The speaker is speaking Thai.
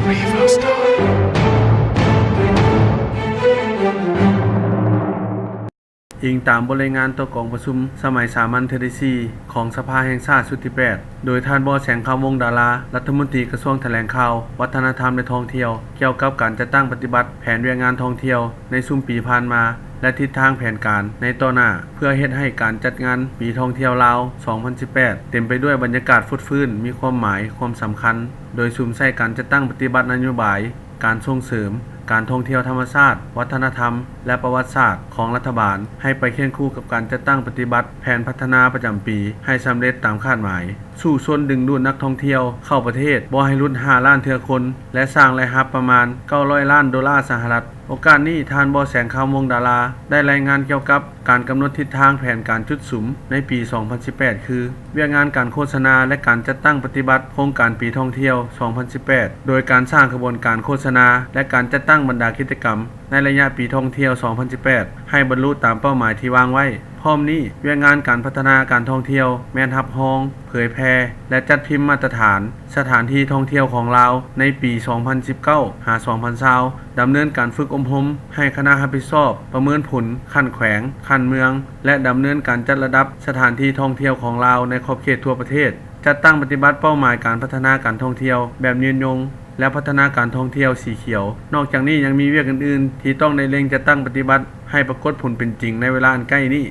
อิงตามบทรายงานต่อกองประชุมสมัยสามัญเทื่อที่4ของสภาแห่งชาติชุดที่8โดยท่านบ.แสงคำวงศ์ดารารัฐมนตรีกระทรวงแถลงข่าววัฒนธรรมและท่องเที่ยวเกี่ยวกับการจัดตั้งปฏิบัติแผนเวียกงานท่องเที่ยวในซุมปีผ่านมาและทิศทางแผนการในต่อหน้าเพื่อเฮ็ดให้การจัดงานปีท่องเที่ยวลาว 2018 เต็มไปด้วยบรรยากาศฟุดฟื้นมีความหมายความสำคัญโดยซุมใส่การจัดตั้งปฏิบัตินโยบายการส่งเสริมการท่องเที่ยวธรรมชาติวัฒนธรรมและประวัติศาสตร์ของรัฐบาลให้ไปเคียงคู่กับการจัดตั้งปฏิบัติแผนพัฒนาประจำปีให้สำเร็จตามคาดหมายสู่ชนดึงดูดนักท่องเที่ยวเข้าประเทศบ่ให้รุด5ล้านเทื่อคนและสร้างรายรับประมาณ900ล้านดอลลาร์สหรัฐโอกาสนี้ท่านบ.แสงคำวงศ์ดาราได้รายงานเกี่ยวกับการกำหนดทิศทางแผนการจุดสุมในปี 2018 คือเวียกงานการโฆษณาและการจัดตั้งปฏิบัติโครงการปีท่องเที่ยว 2018 โดยการสร้างกระบวนการโฆษณาและการจัดตั้งบรรดากิจกรรมในระยะปีท่องเที่ยว 2018 ให้บรรลุตามเป้าหมายที่วางไว้พร้อมนี้เวียกงานการพัฒนาการท่องเที่ยวแม่นรับรอง เผยแพร่และจัดพิมพ์มาตรฐานสถานที่ท่องเที่ยวของลาวในปี 2019 หา 2020 ดำเนินการฝึกอบรมให้คณะรับผิดชอบประเมินผลขั้นแขวงขั้นเมืองและดำเนินการจัดระดับสถานที่ท่องเที่ยวของลาวในขอบเขตทั่วประเทศจัดตั้งปฏิบัติเป้าหมายการพัฒนาการท่องเที่ยวแบบยืนยงและพัฒนาการท่องเที่ยวสีเขียวนอกจากนี้ยังมีเวียกอื่นๆที่ต้องได้เร่งจัดตั้งปฏิบัติให้ปรากฏผลเป็นจริงในเวลาอันใกล้นี้